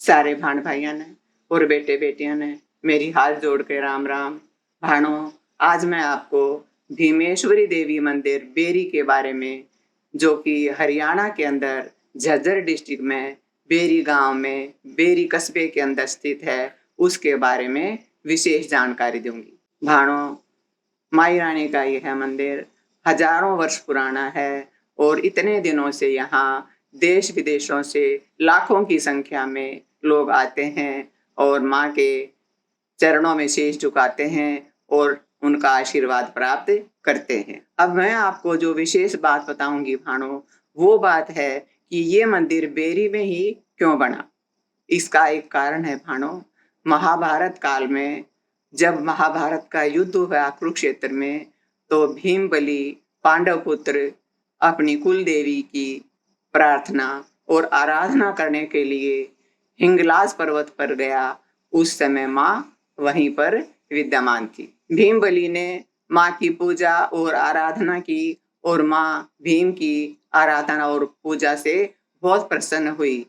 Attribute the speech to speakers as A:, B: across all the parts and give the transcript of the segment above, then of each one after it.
A: सारे भाण भाइयों ने और बेटे बेटियों ने मेरी हाथ जोड़ के राम राम। भाणों, आज मैं आपको भीमेश्वरी देवी मंदिर बेरी के बारे में, जो कि हरियाणा के अंदर झज्जर डिस्ट्रिक्ट में बेरी गांव में बेरी कस्बे के अंदर स्थित है, उसके बारे में विशेष जानकारी दूंगी। भाणों, माई रानी का यह मंदिर हजारों वर्ष पुराना है और इतने दिनों से यहाँ देश विदेशों से लाखों की संख्या में लोग आते हैं और माँ के चरणों में शीश झुकाते हैं और उनका आशीर्वाद प्राप्त करते हैं। अब मैं आपको जो विशेष बात बताऊंगी भाणों, वो बात है कि ये मंदिर बेरी में ही क्यों बना। इसका एक कारण है भाणों, महाभारत काल में जब महाभारत का युद्ध हुआ कुरुक्षेत्र में, तो भीम बलि पांडव पुत्र अपनी कुल देवी की प्रार्थना और आराधना करने के लिए हिंगलाज पर्वत पर गया। उस समय माँ वहीं पर विद्यमान थी। भीम बलि ने माँ की पूजा और आराधना की और माँ भीम की आराधना और पूजा से बहुत प्रसन्न हुई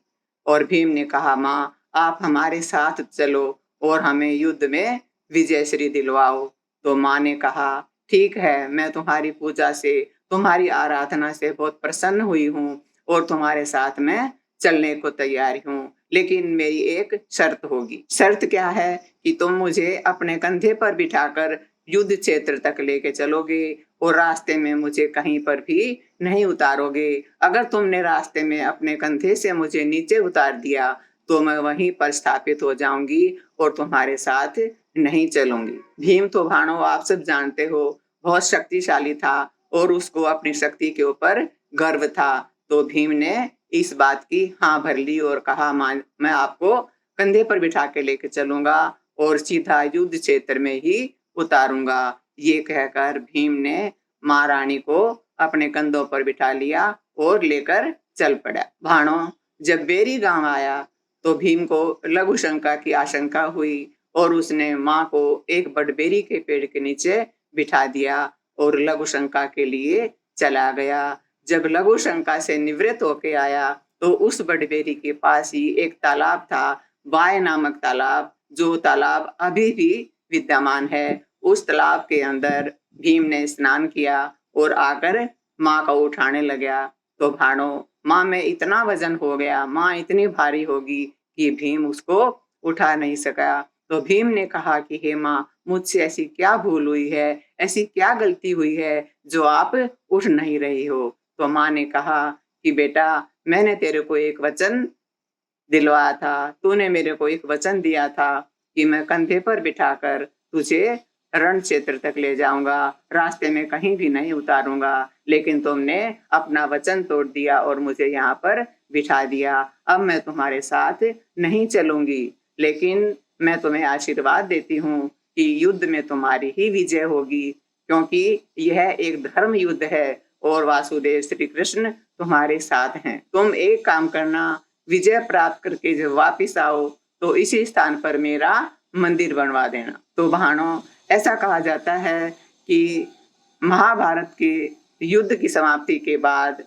A: और भीम ने कहा, माँ आप हमारे साथ चलो और हमें युद्ध में विजय श्री दिलवाओ। तो माँ ने कहा, ठीक है, मैं तुम्हारी पूजा से तुम्हारी आराधना से बहुत प्रसन्न हुई हूँ और तुम्हारे साथ मैं चलने को तैयार हूँ, लेकिन मेरी एक शर्त होगी। शर्त क्या है कि तुम मुझे अपने कंधे पर बिठाकर युद्ध क्षेत्र तक लेके चलोगे और रास्ते में मुझे कहीं पर भी नहीं उतारोगे। अगर तुमने रास्ते में अपने कंधे से मुझे नीचे उतार दिया तो मैं वहीं पर स्थापित हो जाऊंगी और तुम्हारे साथ नहीं चलूंगी। भीम तो भाणों आप सब जानते हो बहुत शक्तिशाली था और उसको अपनी शक्ति के ऊपर गर्व था। तो भीम ने इस बात की हाँ भर ली और कहा, मैं आपको कंधे पर बिठा के लेके चलूंगा और सीधा युद्ध क्षेत्र में ही उतारूंगा। ये कहकर भीम ने माँ रानी को अपने कंधों पर बिठा लिया और लेकर चल पड़ा। भाणों, जब बेरी गांव आया तो भीम को लघु शंका की आशंका हुई और उसने माँ को एक बड़बेरी के पेड़ के नीचे बिठा दिया और लघु शंका के लिए चला गया। जब लघु शंका से निवृत्त होके आया तो उस बड़बेरी के पास ही एक तालाब था, बाय नामक तालाब, जो तालाब अभी भी विद्यमान है। उस तालाब के अंदर भीम ने स्नान किया और आकर माँ को उठाने लगा। तो भाणों, माँ में इतना वजन हो गया, माँ इतनी भारी होगी कि भीम उसको उठा नहीं सका। तो भीम ने कहा कि हे माँ, मुझसे ऐसी क्या भूल हुई है, ऐसी क्या गलती हुई है जो आप उठ नहीं रही हो। तो माँ ने कहा कि बेटा, मैंने तेरे को एक वचन दिलवाया था, तूने मेरे को एक वचन दिया था कि मैं कंधे पर बिठाकर तुझे रण क्षेत्र तक ले जाऊंगा, रास्ते में कहीं भी नहीं उतारूंगा, लेकिन तुमने अपना वचन तोड़ दिया और मुझे यहाँ पर बिठा दिया। अब मैं तुम्हारे साथ नहीं चलूंगी, लेकिन मैं तुम्हें आशीर्वाद देती हूँ कि युद्ध में तुम्हारी ही विजय होगी, क्योंकि यह एक धर्म युद्ध है और वासुदेव श्री कृष्ण तुम्हारे साथ हैं। तुम एक काम करना, विजय प्राप्त करके जब वापिस आओ तो इसी स्थान पर मेरा मंदिर बनवा देना। तो भाणों, ऐसा कहा जाता है कि महाभारत के युद्ध की समाप्ति के बाद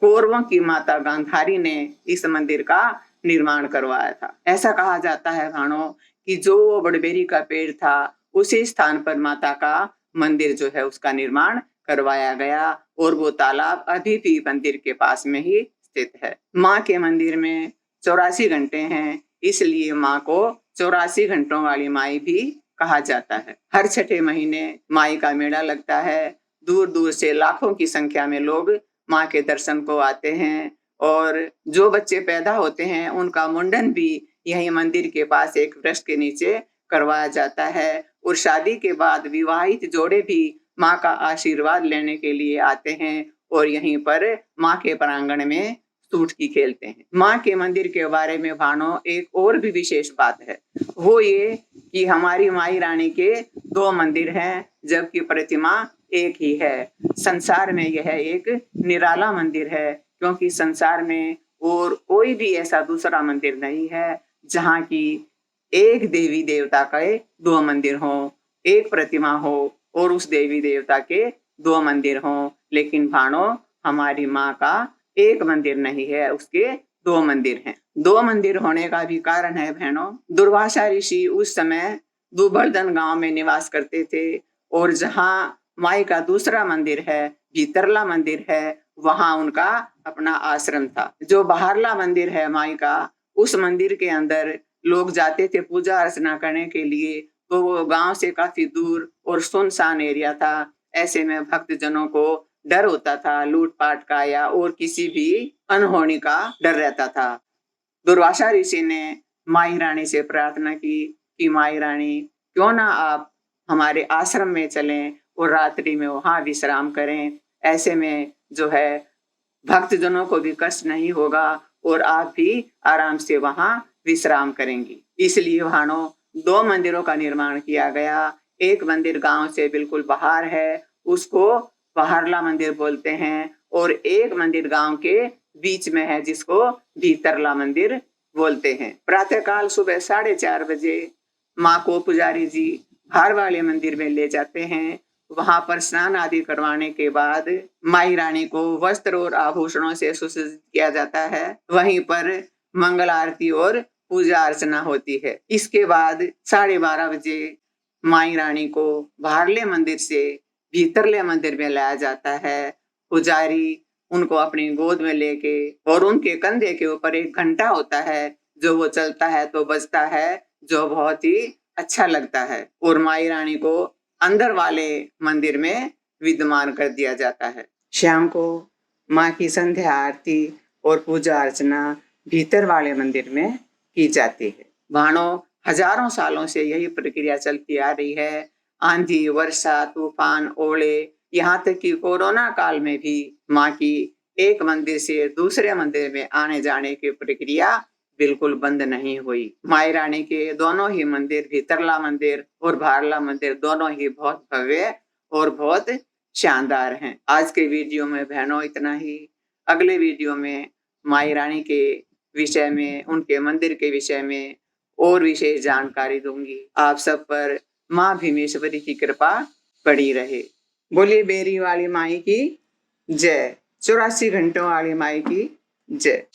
A: कौरवों की माता गांधारी ने इस मंदिर का निर्माण करवाया था। ऐसा कहा जाता है भाणों कि जो बड़बेरी का पेड़ था उसी स्थान पर माता का मंदिर जो है उसका निर्माण करवाया गया और वो तालाब अभी भी मंदिर के पास में ही स्थित है। माँ के मंदिर में 84 घंटे हैं, इसलिए माँ को 84 घंटों वाली माई भी कहा जाता है। हर छठे महीने माई का मेला लगता है। दूर दूर से लाखों की संख्या में लोग माँ के दर्शन को आते हैं और जो बच्चे पैदा होते हैं उनका मुंडन भी यही मंदिर के पास एक वृक्ष के नीचे करवाया जाता है और शादी के बाद विवाहित जोड़े भी माँ का आशीर्वाद लेने के लिए आते हैं और यहीं पर माँ के प्रांगण में सूटकी खेलते हैं। माँ के मंदिर के बारे में भाणों एक और भी विशेष बात है, वो ये कि हमारी माई रानी के 2 मंदिर हैं जबकि प्रतिमा एक ही है। संसार में यह एक निराला मंदिर है, क्योंकि संसार में और कोई भी ऐसा दूसरा मंदिर नहीं है जहाँ की एक देवी देवता के 2 मंदिर हों, एक प्रतिमा हो और उस देवी देवता के 2 मंदिर हों। लेकिन भाणों, हमारी माँ का एक मंदिर नहीं है, उसके दो मंदिर हैं। दो मंदिर होने का भी कारण है बहनों, दुर्वासा ऋषि उस समय दुबर्दन गांव में निवास करते थे और जहां माई का दूसरा मंदिर है, भीतरला मंदिर है, वहां उनका अपना आश्रम था। जो बाहरला मंदिर है माई का, उस मंदिर के अंदर लोग जाते थे पूजा अर्चना करने के लिए, तो वो गांव से काफी दूर और सुनसान एरिया था। ऐसे में भक्तजनों को डर होता था, लूटपाट का या और किसी भी अनहोनी का डर रहता था। दुर्वासा ऋषि ने माई रानी से प्रार्थना की कि माई रानी, क्यों ना आप हमारे आश्रम में चलें और रात्रि में वहां विश्राम करें। ऐसे में जो है भक्तजनों को भी कष्ट नहीं होगा और आप भी आराम से वहां विश्राम करेंगी। इसलिए वहां दो मंदिरों का निर्माण किया गया। एक मंदिर गांव से बिल्कुल बाहर है, उसको बाहरला मंदिर बोलते हैं, और एक मंदिर गांव के बीच में है जिसको भीतरला मंदिर बोलते हैं। प्रातःकाल सुबह 4:30 बजे माँ को पुजारी जी बाहर वाले मंदिर में ले जाते हैं। वहां पर स्नान आदि करवाने के बाद माई रानी को वस्त्र और आभूषणों से सुसज्जित किया जाता है। वहीं पर मंगल आरती और पूजा अर्चना होती है। इसके बाद 12:30 बजे माई रानी को बाहरले मंदिर से भीतरले मंदिर में लाया जाता है। पुजारी उनको अपनी गोद में लेके, और उनके कंधे के ऊपर एक घंटा होता है, जो वो चलता है तो बजता है, जो बहुत ही अच्छा लगता है, और माई रानी को अंदर वाले मंदिर में विद्यमान कर दिया जाता है। शाम को माँ की संध्या आरती और पूजा अर्चना भीतर वाले मंदिर में की जाती है। भाणों, हजारों सालों से यही प्रक्रिया चलती आ रही है। आंधी, वर्षा, तूफान, ओले, यहाँ तक कि कोरोना काल में भी माँ की एक मंदिर से दूसरे मंदिर में आने जाने की प्रक्रिया बिल्कुल बंद नहीं हुई। माई रानी के दोनों ही मंदिर, भीतरला मंदिर और बाहरला मंदिर, दोनों ही बहुत भव्य और बहुत शानदार हैं। आज के वीडियो में बहनों इतना ही। अगले वीडियो में माई रानी के विषय में, उनके मंदिर के विषय में और विशेष जानकारी दूंगी। आप सब पर माँ भीमेश्वरी की कृपा पड़ी रहे। बोलिए बेरी वाली माई की जय, 84 घंटों वाली माई की जय।